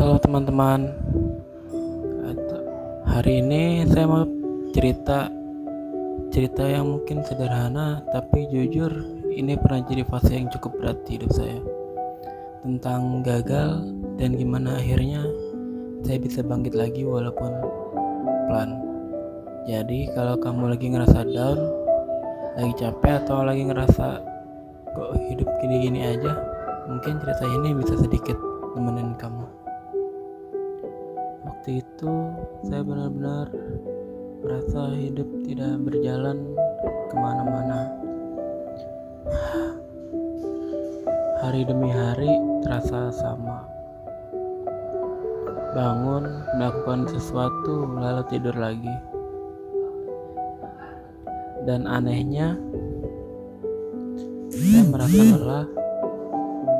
Halo teman-teman. Hari ini saya mau cerita cerita yang mungkin sederhana, tapi jujur ini pernah jadi fase yang cukup berat di hidup saya. Tentang gagal dan gimana akhirnya saya bisa bangkit lagi walaupun pelan. Jadi kalau kamu lagi ngerasa down, lagi capek atau lagi ngerasa kok hidup gini-gini aja, mungkin cerita ini bisa sedikit nemenin kamu. Waktu itu saya benar-benar merasa hidup tidak berjalan kemana-mana. Hari demi hari terasa sama. Bangun, melakukan sesuatu, lalu tidur lagi. Dan anehnya, saya merasa lelah,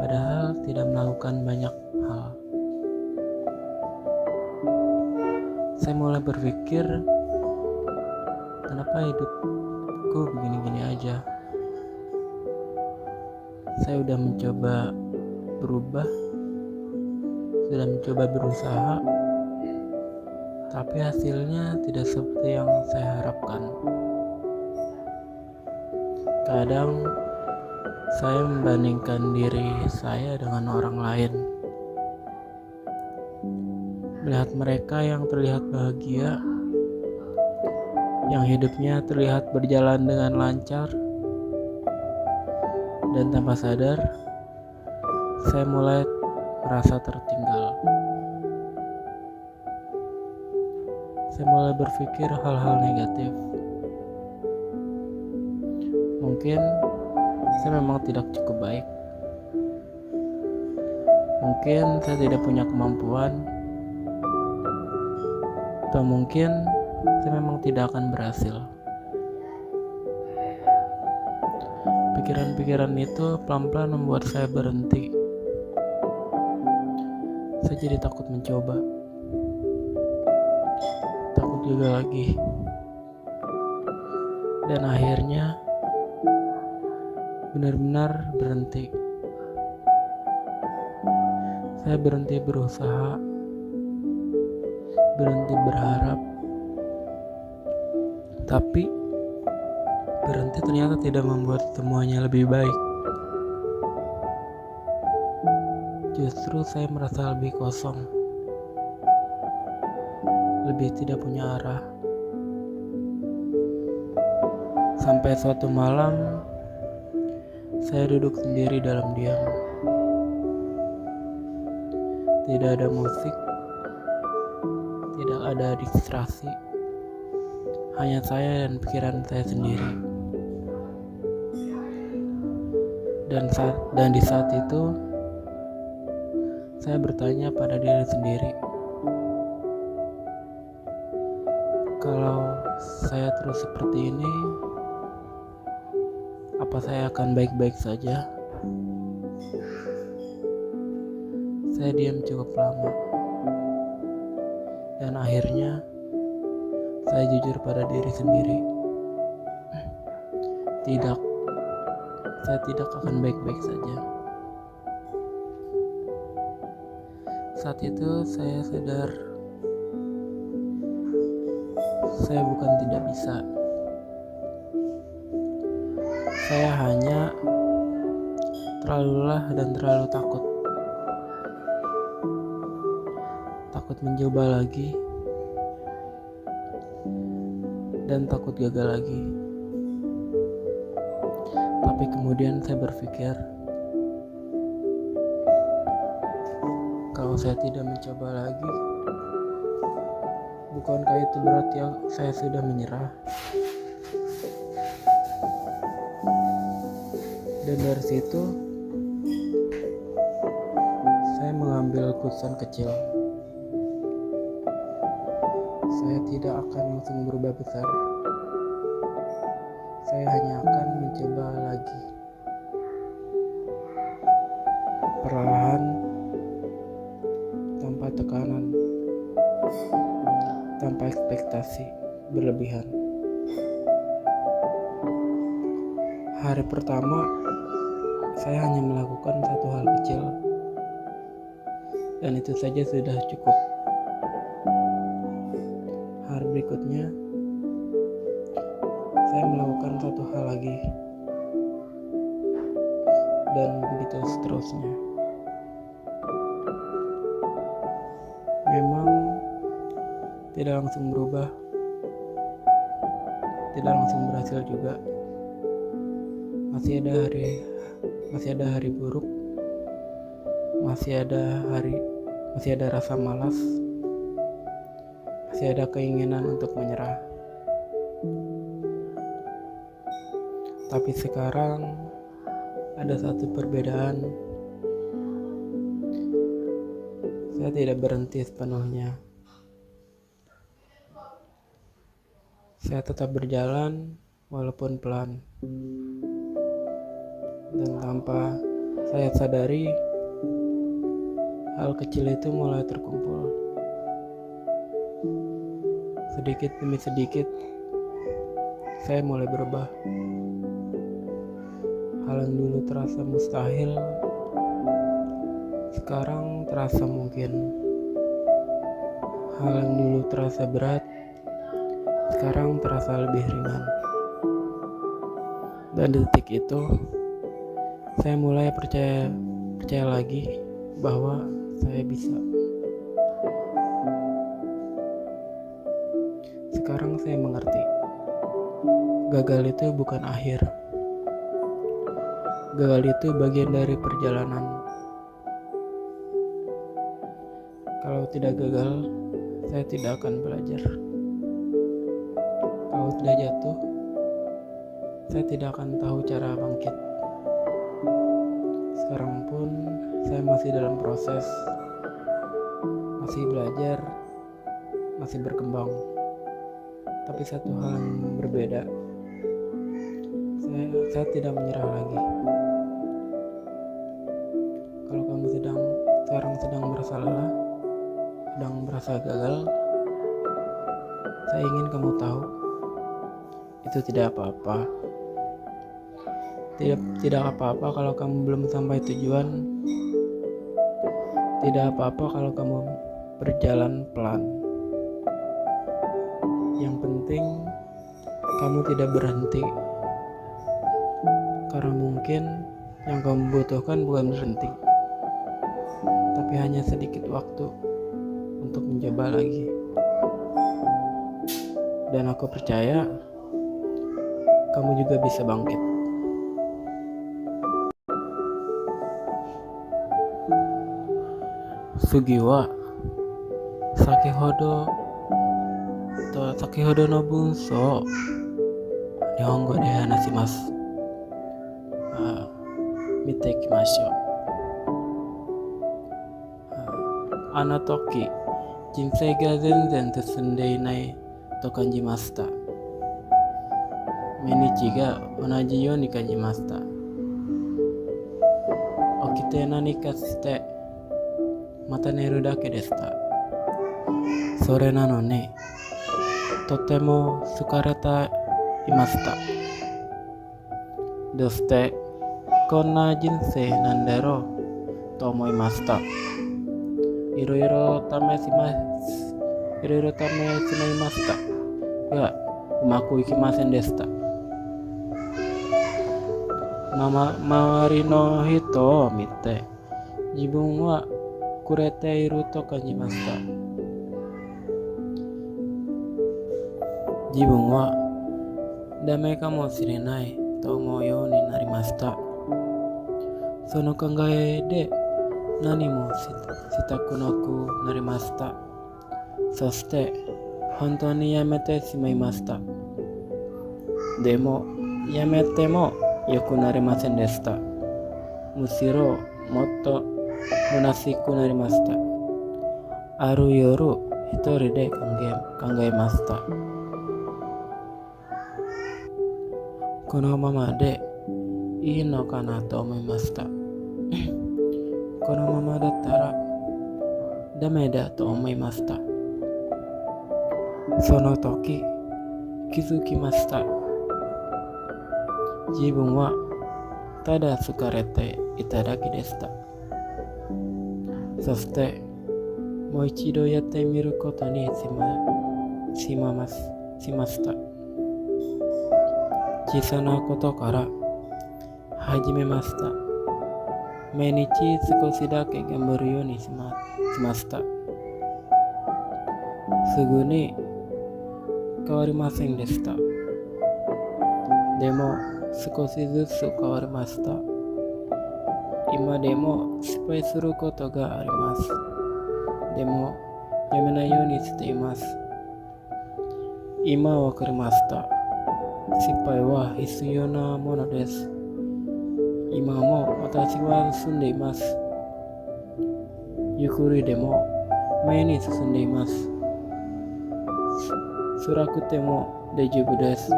padahal tidak melakukan banyak hal. Saya mulai berpikir, kenapa hidupku begini-gini aja? Saya udah mencoba berubah, sudah mencoba berusaha, tapi hasilnya tidak seperti yang saya harapkan. Kadang saya membandingkan diri saya dengan orang lain. Melihat mereka yang terlihat bahagia, yang hidupnya terlihat berjalan dengan lancar, dan tanpa sadar, saya mulai merasa tertinggal. Saya mulai berpikir hal-hal negatif. Mungkin saya memang tidak cukup baik. Mungkin saya tidak punya kemampuan. Atau mungkin saya memang tidak akan berhasil. Pikiran-pikiran itu pelan-pelan membuat saya berhenti. Saya jadi takut mencoba. Takut juga lagi. Dan akhirnya benar-benar berhenti. Saya berhenti berusaha, berhenti berharap, tapi berhenti ternyata tidak membuat semuanya lebih baik. Justru saya merasa lebih kosong, lebih tidak punya arah. Sampai suatu malam, saya duduk sendiri dalam diam. Tidak ada musik, tidak ada distraksi, hanya saya dan pikiran saya sendiri. Dan di saat itu, saya bertanya pada diri sendiri, kalau saya terus seperti ini, apa saya akan baik-baik saja? Saya diam cukup lama. Dan akhirnya saya jujur pada diri sendiri. Tidak, saya tidak akan baik-baik saja. Saat itu saya sadar, saya bukan tidak bisa. Saya hanya terlalu lelah dan terlalu takut. Takut mencoba lagi, dan takut gagal lagi. Tapi kemudian saya berpikir, kalau saya tidak mencoba lagi, bukankah itu berarti saya sudah menyerah? Dan dari situ, saya mengambil keputusan kecil. Saya tidak akan langsung berubah besar. Saya hanya akan mencoba lagi. Perlahan, tanpa tekanan, tanpa ekspektasi berlebihan. Hari pertama, saya hanya melakukan satu hal kecil, dan itu saja sudah cukup. Hal berikutnya, saya melakukan satu hal lagi, dan begitu seterusnya. Memang tidak langsung berubah, tidak langsung berhasil juga. Masih ada hari buruk, masih ada rasa malas, masih ada keinginan untuk menyerah. Tapi sekarang ada satu perbedaan. Saya tidak berhenti sepenuhnya. Saya tetap berjalan walaupun pelan. Dan tanpa saya sadari, hal kecil itu mulai terkumpul. Sedikit demi sedikit, saya mulai berubah. Hal yang dulu terasa mustahil, sekarang terasa mungkin. Hal yang dulu terasa berat, sekarang terasa lebih ringan. Dan di detik itu, saya mulai percaya lagi bahwa saya bisa. Sekarang saya mengerti, gagal itu bukan akhir. Gagal itu bagian dari perjalanan. Kalau tidak gagal, saya tidak akan belajar. Kalau tidak jatuh, saya tidak akan tahu cara bangkit. Sekarang pun saya masih dalam proses, masih belajar, masih berkembang. Tapi satu hal yang berbeda, saya tidak menyerah lagi. Kalau kamu sekarang sedang merasa lelah, sedang merasa gagal, saya ingin kamu tahu, itu tidak apa-apa. Tidak apa-apa kalau kamu belum sampai tujuan. Tidak apa-apa kalau kamu berjalan pelan. Yang penting kamu tidak berhenti. Karena mungkin yang kamu butuhkan bukan berhenti, tapi hanya sedikit waktu untuk mencoba lagi. Dan aku percaya kamu juga bisa bangkit. Sugiwa Sakihodo no bunso Nihongo de hanashimasu. Mite ikimashou. Ano toki jinsei ga zenzen tsunde inai to kanjimashita. Menichi ga onaji you ni kanjimashita. Okite nanika shite mata neru dake desu ka. Sore nano ne totemo tsukareta imashita. Doste konna jinsei nan daro to omoimashita. Iroiro tameshimaimashita ga umaku ikimasen deshita. Mawari no hito o mite jibun wa kurete iru to kanjimashita. Jibun wa dame kamoshirenai to omou you ni narimashita. Sono kangae de nani mo shitaku naku narimashita. Soshite hontou ni yamete shimaimashita. Demo yamete mo yoku narimasen deshita. Mushiro motto munashiku narimashita. Aru yoru hitori de kangaemashita. Kono mama de ii no kana to omoimashita. Kono mama dattara dame da to omoimashita. Sono toki kizukimashita. Jibun wa tada tsukarete itadaki deshita. Soshite もう一度やってみることにしました。小さなことから始めました。毎日少しだけ頑張るようにしました。すぐに変わりませんでした。でも少しずつ変わりました。今でも失敗することがあります。でもやめないようにしています。今わかりました。失敗は必要なものです。今も私は進んでいます。ゆっくりでも前に進んでいます。辛くても大丈夫です。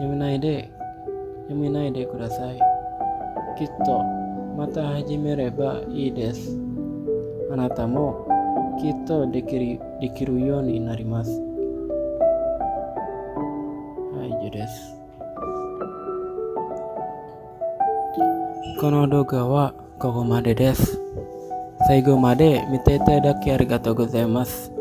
やめないでください。きっとまた始めればいいです。あなたもきっとできるようになります。はい、以上です。この動画はここまでです。最後まで見ていただきありがとうございます。